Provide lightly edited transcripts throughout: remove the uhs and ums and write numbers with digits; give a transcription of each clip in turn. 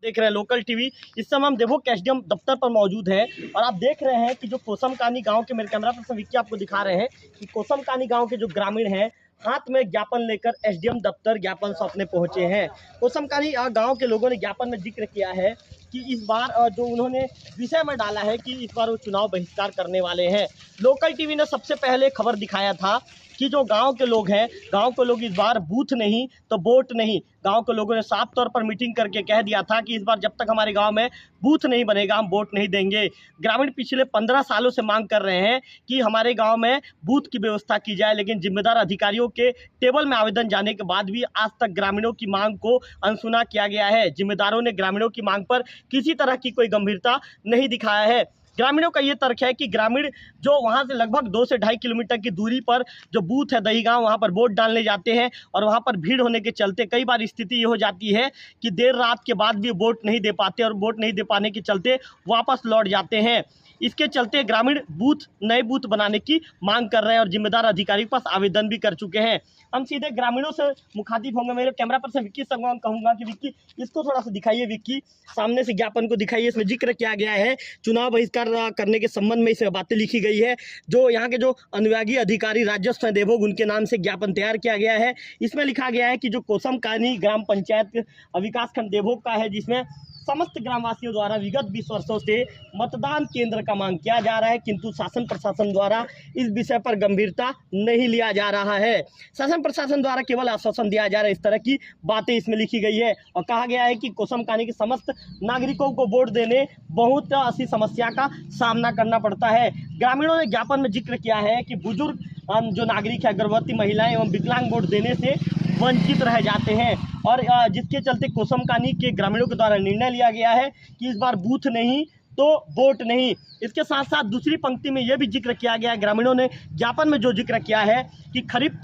देख रहे हैं लोकल टीवी। इस समय हम देवोग एसडीएम दफ्तर पर मौजूद हैं और आप देख रहे हैं कि जो कोसमकानी गांव के, मेरे कैमरा पर्सन विक्की आपको दिखा रहे हैं कि कोसमकानी गांव के जो ग्रामीण हैं हाथ में ज्ञापन लेकर एसडीएम दफ्तर ज्ञापन सौंपने पहुंचे हैं। कोसमकानी गांव के लोगों ने ज्ञापन में जिक्र किया है कि इस बार जो उन्होंने विषय में डाला है कि इस बार वो चुनाव बहिष्कार करने वाले हैं। लोकल टीवी ने सबसे पहले खबर दिखाया था कि जो गांव के लोग हैं, गांव के लोग इस बार बूथ नहीं तो वोट नहीं। गांव के लोगों ने साफ तौर पर मीटिंग करके कह दिया था कि इस बार जब तक हमारे गांव में बूथ नहीं बनेगा हम वोट नहीं देंगे। ग्रामीण पिछले 15 सालों से मांग कर रहे हैं कि हमारे गांव में बूथ की व्यवस्था की जाए, लेकिन जिम्मेदार अधिकारियों के टेबल में आवेदन जाने के बाद भी आज तक ग्रामीणों की मांग को अनसुना किया गया है। जिम्मेदारों ने ग्रामीणों की मांग पर किसी तरह की कोई गंभीरता नहीं दिखाया है। ग्रामीणों का ये तर्क है कि ग्रामीण जो वहाँ से लगभग 2 से 2.5 किलोमीटर की दूरी पर जो बूथ है दही गाँव, वहाँ पर वोट डालने जाते हैं और वहाँ पर भीड़ होने के चलते कई बार स्थिति ये हो जाती है कि देर रात के बाद भी वोट नहीं दे पाते और वोट नहीं दे पाने के चलते वापस लौट जाते हैं। इसके चलते ग्रामीण नए बूथ बनाने की मांग कर रहे हैं और जिम्मेदार अधिकारी के पास आवेदन भी कर चुके हैं। हम सीधे ग्रामीणों से मुखातिब होंगे। मेरे कैमरा पर्सन विक्की से कहूँगा कि विक्की इसको थोड़ा सा दिखाइए। विक्की सामने से ज्ञापन को दिखाइए। इसमें जिक्र किया गया है चुनाव बहिष्कार करने के संबंध में इसमें बातें लिखी गई है। जो यहाँ के जो अनुविभागीय अधिकारी राजस्व हैं देवोग, उनके नाम से ज्ञापन तैयार किया गया है। इसमें लिखा गया है कि जो कोसमकानी ग्राम पंचायत विकास खंड देवोग का है, जिसमें समस्त ग्रामवासियों द्वारा विगत 20 वर्षों से मतदान केंद्र का मांग किया जा रहा है, किंतु शासन प्रशासन द्वारा इस विषय पर गंभीरता नहीं लिया जा रहा है। शासन प्रशासन द्वारा केवल आश्वासन दिया जा रहा है। इस तरह की बातें इसमें लिखी गई है और कहा गया है कि कोसमकानी के समस्त नागरिकों को वोट देने बहुत ऐसी समस्या का सामना करना पड़ता है। ग्रामीणों ने ज्ञापन में जिक्र किया है कि बुजुर्ग जो नागरिक है, गर्भवती महिलाएं एवं विकलांग वोट देने से वंचित रह जाते हैं और जिसके चलते कोसमकानी के ग्रामीणों के द्वारा निर्णय लिया गया है कि इस बार बूथ नहीं तो वोट नहीं। इसके साथ साथ दूसरी पंक्ति में यह भी जिक्र किया गया है, ग्रामीणों ने ज्ञापन में जो जिक्र किया है कि खरीफ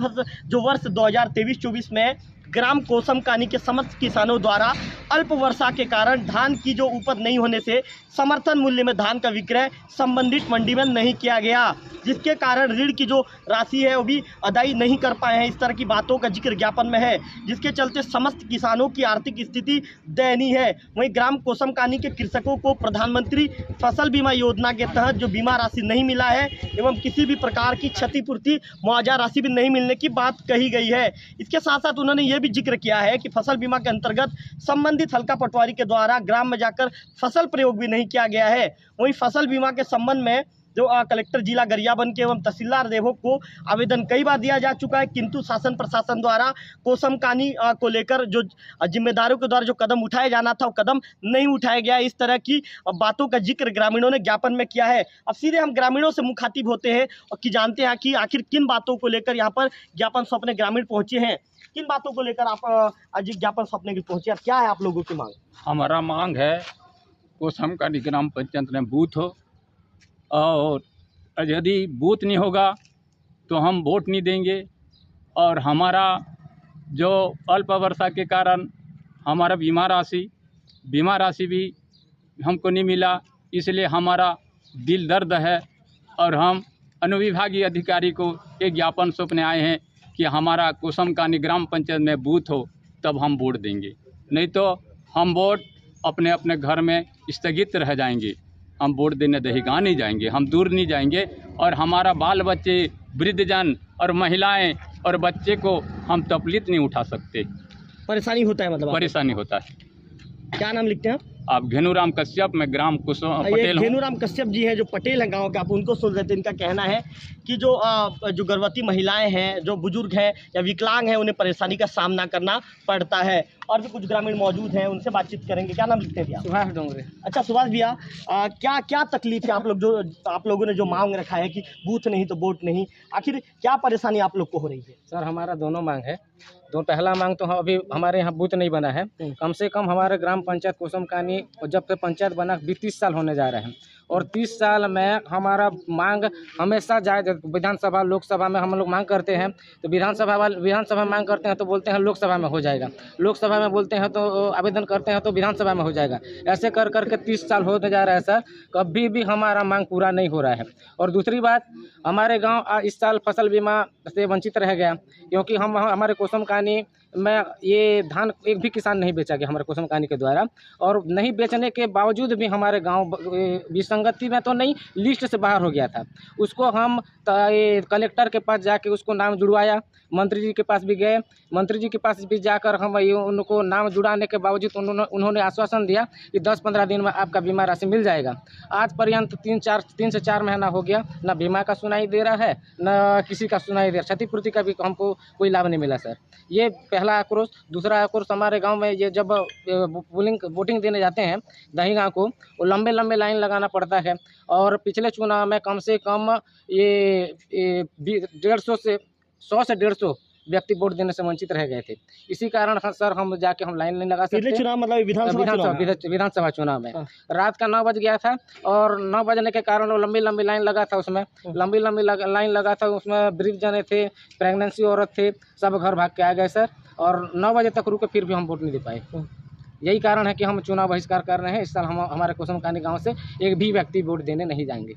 जो वर्ष 2023-24 में ग्राम कोसमकानी के समस्त किसानों द्वारा अल्प वर्षा के कारण धान की जो उपज नहीं होने से समर्थन मूल्य में धान का विक्रय संबंधित मंडी में नहीं किया गया, जिसके कारण ऋण की जो राशि है वो भी अदाई नहीं कर पाए हैं। इस तरह की बातों का जिक्र ज्ञापन में है, जिसके चलते समस्त किसानों की आर्थिक स्थिति दयनीय है। वहीं ग्राम कोसमकानी के कृषकों को प्रधानमंत्री फसल बीमा योजना के तहत जो बीमा राशि नहीं मिला है एवं किसी भी प्रकार की क्षतिपूर्ति मुआवजा राशि भी नहीं मिलने की बात कही गई है। इसके साथ साथ उन्होंने ये भी जिक्र किया है कि फसल बीमा के अंतर्गत संबंधित हल्का पटवारी के द्वारा ग्राम में जाकर फसल प्रयोग भी नहीं किया गया है। वहीं फसल बीमा के संबंध में जो कलेक्टर जिला गरियाबंद के एवं तहसीलदार देवोग को आवेदन कई बार दिया जा चुका है, किंतु शासन प्रशासन द्वारा कोसमकानी को लेकर जो जिम्मेदारों के द्वारा जो कदम उठाया जाना था वो कदम नहीं उठाया गया। इस तरह की बातों का जिक्र ग्रामीणों ने ज्ञापन में किया है। अब सीधे हम ग्रामीणों से मुखातिब होते हैं और कि जानते हैं कि आखिर किन बातों को लेकर यहाँ पर ज्ञापन सौंपने ग्रामीण पहुँचे हैं। किन बातों को लेकर आप आज ज्ञापन सौंपने के पहुँचे, क्या है आप लोगों की मांग? हमारा मांग है कोसमकानी ग्राम पंचायत में बूथ हो और यदि बूथ नहीं होगा तो हम वोट नहीं देंगे। और हमारा जो अल्प वर्षा के कारण हमारा बीमा राशि भी हमको नहीं मिला, इसलिए हमारा दिल दर्द है और हम अनुविभागीय अधिकारी को एक ज्ञापन सौंपने आए हैं कि हमारा कोसमकानी ग्राम पंचायत में बूथ हो तब हम वोट देंगे, नहीं तो हम वोट अपने अपने घर में स्थगित रह जाएंगे। हम वोट देने दही गाँव नहीं जाएंगे, हम दूर नहीं जाएंगे और हमारा बाल बच्चे, वृद्धजन और महिलाएं और बच्चे को हम तकलीफ नहीं उठा सकते। परेशानी होता है, मतलब परेशानी होता है। क्या नाम लिखते हैं आप? घेनूराम कश्यप, मैं ग्राम पटेल। घेनूराम कश्यप जी हैं जो पटेल हैं गांव के, आप उनको सुन रहे थे। इनका कहना है कि जो गर्भवती महिलाएं हैं, जो बुजुर्ग हैं या विकलांग हैं, उन्हें परेशानी का सामना करना पड़ता है। और भी कुछ ग्रामीण मौजूद हैं, उनसे बातचीत करेंगे। क्या नाम लिखते हैं भैया? सुभाष डोंगरे। अच्छा सुभाष भैया, क्या तकलीफ है आप लोगों ने जो मांग रखा है कि बूथ नहीं तो वोट नहीं, आखिर क्या परेशानी आप लोग को हो रही है? सर हमारा दोनों मांग है। पहला मांग तो अभी हमारे यहाँ बूथ नहीं बना है। कम से कम हमारे ग्राम पंचायत कोसमकानी जब से पंचायत बना 30 साल होने जा रहे हैं और 30 साल में हमारा मांग हमेशा जाए। विधानसभा लोकसभा में हम लोग मांग करते हैं तो विधानसभा में मांग करते हैं तो बोलते हैं लोकसभा में हो जाएगा, लोकसभा में बोलते हैं तो आवेदन करते हैं तो विधानसभा में हो जाएगा। ऐसे कर करके 30 साल होते जा रहा है सर, कभी भी हमारा मांग पूरा नहीं हो रहा है। और दूसरी बात, हमारे गाँव इस साल फसल बीमा से वंचित रह गया क्योंकि हमारे कोसमकानी मैं ये धान एक भी किसान नहीं बेचा गया हमारे कोसम कहानी के द्वारा, और नहीं बेचने के बावजूद भी हमारे गांव विसंगति में तो नहीं, लिस्ट से बाहर हो गया था। उसको हम कलेक्टर के पास जाके उसको नाम जुड़वाया, मंत्री जी के पास भी गए, मंत्री जी के पास भी जाकर हम उनको नाम जुड़ाने के बावजूद उन्होंने आश्वासन दिया कि 10-15 दिन में आपका बीमा राशि मिल जाएगा। आज पर्यंत 3 से 4 महीना हो गया, ना बीमा का सुनाई दे रहा है, ना किसी का सुनाई दे रहा, क्षतिपूर्ति का भी हमको कोई लाभ नहीं मिला सर। ये पहला आक्रोश। दूसरा आक्रोश, हमारे गांव में ये जब वोटिंग देने जाते हैं दही गाँव को, वो लंबे लंबे लाइन लगाना पड़ता है, और पिछले चुनाव में कम से कम ये 100 से 150 व्यक्ति वोट देने से वंचित रह गए थे। इसी कारण सर हम जाके हम लाइन नहीं लगा सकते। चुनाव मतलब विधानसभा चुनाव में रात का 9 बज गया था, और 9 बजने के कारण वो लंबी लंबी लाइन लगा था। उसमें लंबी लाइन लगा था, उसमें वृद्ध जने थे, प्रेगनेंसी औरत थे, सब घर भाग के आ गए सर, और 9 बजे तक रुके, फिर भी हम वोट नहीं दे पाए। यही कारण है कि हम चुनाव बहिष्कार कर रहे हैं। इस साल हम हमारे कोसम कहानी गाँव से एक भी व्यक्ति वोट देने नहीं जाएंगे।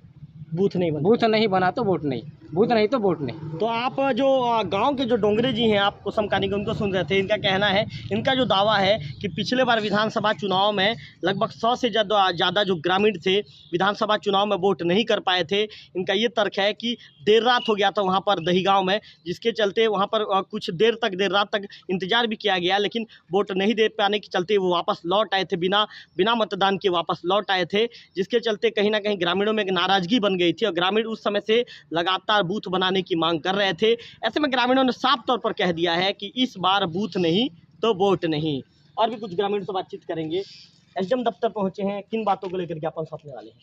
बूथ नहीं बना तो वोट नहीं, बूथ नहीं तो वोट नहीं। तो आप जो गांव के जो डोंगरे जी हैं, आप कोसम कहानी के उनको सुन रहे थे, इनका कहना है, इनका जो दावा है कि पिछले बार विधानसभा चुनाव में लगभग 100 से ज़्यादा जो ग्रामीण थे विधानसभा चुनाव में वोट नहीं कर पाए थे। इनका ये तर्क है कि देर रात हो गया था वहाँ पर दही गाँव में, जिसके चलते वहाँ पर कुछ देर रात तक इंतजार भी किया गया, लेकिन वोट नहीं दे पाने के चलते वो वापस लौट आए थे, बिना मतदान के वापस लौट आए थे, जिसके चलते कहीं ना कहीं ग्रामीणों में एक नाराजगी बन गई थी, और ग्रामीण उस समय से लगातार बूथ बनाने की मांग कर रहे थे। ऐसे में ग्रामीणों ने साफ तौर पर कह दिया है कि इस बार बूथ नहीं तो वोट नहीं। और भी कुछ ग्रामीण से बातचीत करेंगे। एसडीएम दफ्तर पहुंचे हैं, किन बातों को लेकर ज्ञापन सौंपने वाले हैं?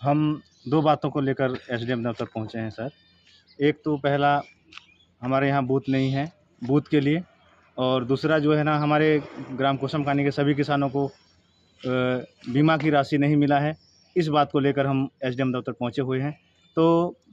हम 2 बातों को लेकर एसडीएम दफ्तर पहुंचे हैं सर। एक तो पहला, हमारे यहाँ बूथ नहीं है बूथ के लिए, और दूसरा जो है ना, हमारे ग्राम कोसम कहानी के सभी किसानों को बीमा की राशि नहीं मिला है। इस बात को लेकर हम एसडीएम दफ्तर पहुंचे हुए हैं। तो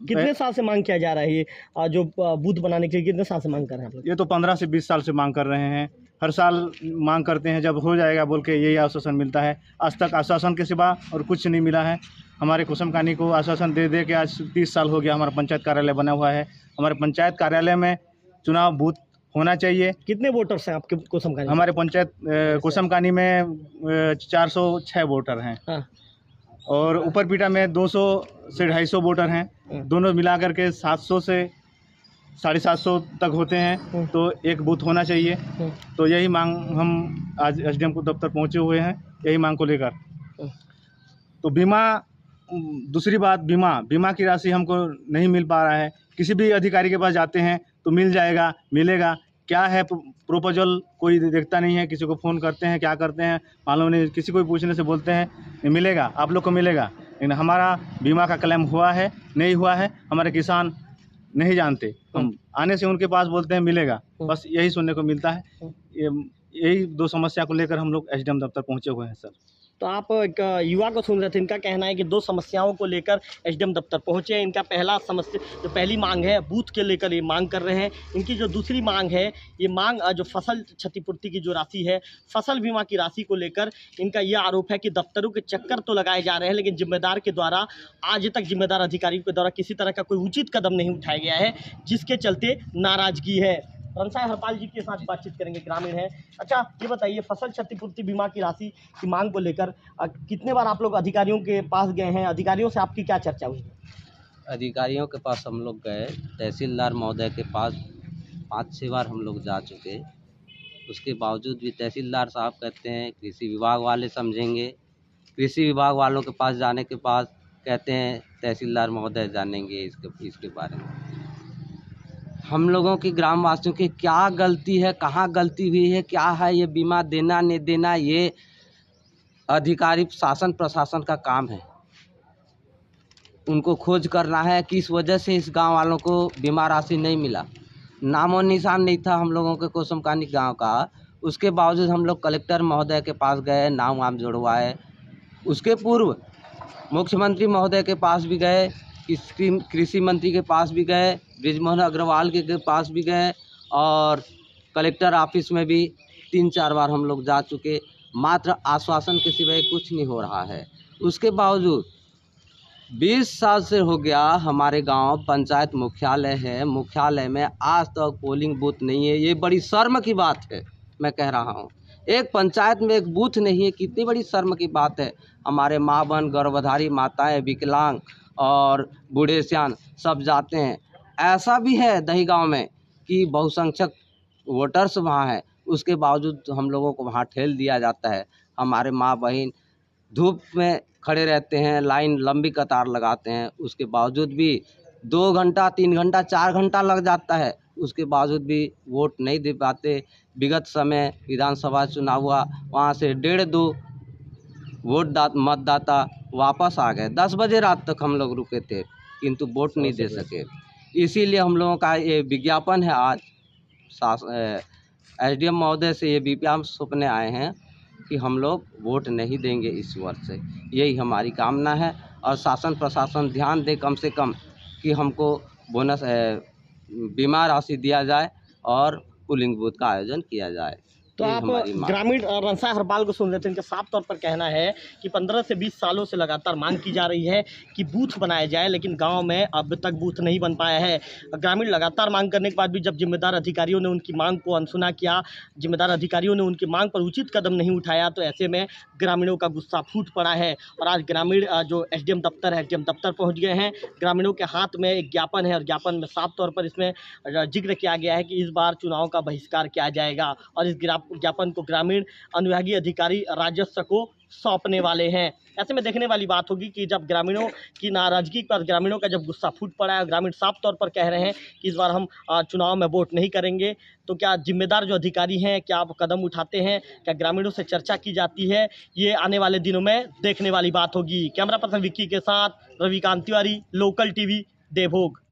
कितने साल से मांग किया जा रहा है ये जो बूथ बनाने के लिए? कितने साल से मांग कर रहे हैं आप लोग? ये तो 15 से 20 साल से मांग कर रहे हैं। हर साल मांग करते हैं, जब हो जाएगा बोल के यही आश्वासन मिलता है। आज तक आश्वासन के सिवा और कुछ नहीं मिला है। हमारे कोसम कहानी को आश्वासन दे दे के आज 30 साल हो गया। हमारा पंचायत कार्यालय बना हुआ है। हमारे पंचायत कार्यालय में चुनाव बूथ होना चाहिए। कितने वोटर्स हैं आपके कोसम कहानी? हमारे पंचायत कोसम कहानी में 406 वोटर हैं। हाँ। और ऊपर पीटा में 200 से 250 वोटर हैं। दोनों मिलाकर के 700 से 750 तक होते हैं। तो एक बूथ होना चाहिए। तो यही मांग हम आज एसडीएम को दफ्तर पहुंचे हुए हैं, यही मांग को लेकर। तो बीमा, दूसरी बात, बीमा की राशि हमको नहीं मिल पा रहा है। किसी भी अधिकारी के पास जाते हैं तो मिल जाएगा, मिलेगा क्या है प्रोपोजल कोई देखता नहीं है। किसी को फ़ोन करते हैं, क्या करते हैं मालूम नहीं। किसी को पूछने से बोलते हैं मिलेगा, आप लोग को मिलेगा, लेकिन हमारा बीमा का क्लेम हुआ है नहीं हुआ है हमारे किसान नहीं जानते। हम आने से उनके पास बोलते हैं मिलेगा, बस यही सुनने को मिलता है। यही 2 समस्या को लेकर हम लोग एसडीएम दफ्तर पहुंचे हुए हैं सर। तो आप एक युवा को सुन रहे थे, इनका कहना है कि 2 समस्याओं को लेकर एसडीएम दफ्तर पहुंचे हैं। इनका पहली मांग है बूथ के लेकर ये मांग कर रहे हैं। इनकी जो दूसरी मांग है, ये मांग जो फसल क्षतिपूर्ति की जो राशि है, फसल बीमा की राशि को लेकर इनका ये आरोप है कि दफ्तरों के चक्कर तो लगाए जा रहे हैं, लेकिन जिम्मेदार के द्वारा आज तक जिम्मेदार अधिकारियों के द्वारा किसी तरह का कोई उचित कदम नहीं उठाया गया है, जिसके चलते नाराजगी है। रनसाई हरपाल जी के साथ बातचीत करेंगे, ग्रामीण है। अच्छा, ये बताइए, फसल क्षतिपूर्ति बीमा की राशि की मांग को लेकर कितने बार आप लोग अधिकारियों के पास गए हैं? अधिकारियों से आपकी क्या चर्चा हुई? अधिकारियों के पास हम लोग गए, तहसीलदार महोदय के पास 5-6 बार हम लोग जा चुके। उसके बावजूद भी तहसीलदार साहब कहते हैं कृषि विभाग वाले समझेंगे। कृषि विभाग वालों के पास जाने के बाद कहते हैं तहसीलदार महोदय जानेंगे इसके बारे में। हम लोगों की ग्रामवासियों की क्या गलती है, कहाँ गलती हुई है, क्या है ये बीमा देना नहीं देना, ये अधिकारी शासन प्रशासन का काम है। उनको खोज करना है कि इस वजह से इस गांव वालों को बीमा राशि नहीं मिला। नामो निशान नहीं था हम लोगों के कोसम कहानी गाँव का। उसके बावजूद हम लोग कलेक्टर महोदय के पास गए, नाम वाम जुड़वाए। उसके पूर्व मुख्यमंत्री महोदय के पास भी गए, कृषि मंत्री के पास भी गए, बृजमोहन अग्रवाल के पास भी गए, और कलेक्टर ऑफिस में भी 3-4 बार हम लोग जा चुके। मात्र आश्वासन के सिवाय कुछ नहीं हो रहा है। उसके बावजूद 20 साल से हो गया हमारे गांव पंचायत मुख्यालय है, मुख्यालय में आज तक पोलिंग बूथ नहीं है। ये बड़ी शर्म की बात है, मैं कह रहा हूँ। एक पंचायत में एक बूथ नहीं है, कितनी बड़ी शर्म की बात है। हमारे माँ बहन, गर्भधारी माताएं, विकलांग और बूढ़े सियान सब जाते हैं। ऐसा भी है दही गाँव में कि बहुसंख्यक वोटर्स वहाँ हैं, उसके बावजूद हम लोगों को वहाँ ठेल दिया जाता है। हमारे माँ बहन धूप में खड़े रहते हैं, लाइन लंबी कतार लगाते हैं, उसके बावजूद भी 2 घंटा 3 घंटा 4 घंटा लग जाता है, उसके बावजूद भी वोट नहीं दे पाते। विगत समय विधानसभा चुनाव हुआ, वहाँ से 1.5-2 मतदाता वापस आ गए। 10 बजे रात तक हम लोग रुके थे, किंतु वोट नहीं दे सके। इसीलिए हम लोगों का ये विज्ञापन है, आज एसडीएम महोदय से ये विज्ञापन सौंपने आए हैं कि हम लोग वोट नहीं देंगे इस वर्ष से। यही हमारी कामना है, और शासन प्रशासन ध्यान दे कम से कम कि हमको बोनस बीमा राशि दिया जाए और पोलिंग बूथ का आयोजन किया जाए। तो यही आप हमारी मांग है। ग्रामीण रंसा हरपाल को सुन लेते हैं। इनका साफ तौर पर कहना है कि 15 से 20 सालों से लगातार मांग की जा रही है कि बूथ बनाया जाए, लेकिन गांव में अब तक बूथ नहीं बन पाया है। ग्रामीण लगातार मांग करने के बाद भी जब जिम्मेदार अधिकारियों ने उनकी मांग को अनसुना किया, जिम्मेदार अधिकारियों ने उनकी मांग पर उचित कदम नहीं उठाया, तो ऐसे में ग्रामीणों का गुस्सा फूट पड़ा है। और आज ग्रामीण जो एसडीएम दफ्तर है, एसडीएम दफ्तर पहुँच गए हैं। ग्रामीणों के हाथ में एक ज्ञापन है, और ज्ञापन में साफ तौर पर इसमें जिक्र किया गया है कि इस बार चुनाव का बहिष्कार किया जाएगा, और इस ज्ञापन को ग्रामीण अनुविभागीय अधिकारी राजस्व को सौंपने वाले हैं। ऐसे में देखने वाली बात होगी कि जब ग्रामीणों की नाराजगी पर ग्रामीणों का जब गुस्सा फूट पड़ा है, ग्रामीण साफ तौर पर कह रहे हैं कि इस बार हम चुनाव में वोट नहीं करेंगे, तो क्या जिम्मेदार जो अधिकारी हैं, क्या आप कदम उठाते हैं, क्या ग्रामीणों से चर्चा की जाती है? ये आने वाले दिनों में देखने वाली बात होगी। कैमरा पर्सन विक्की के साथ रविकांत तिवारी, लोकल टीवी, देवभोग।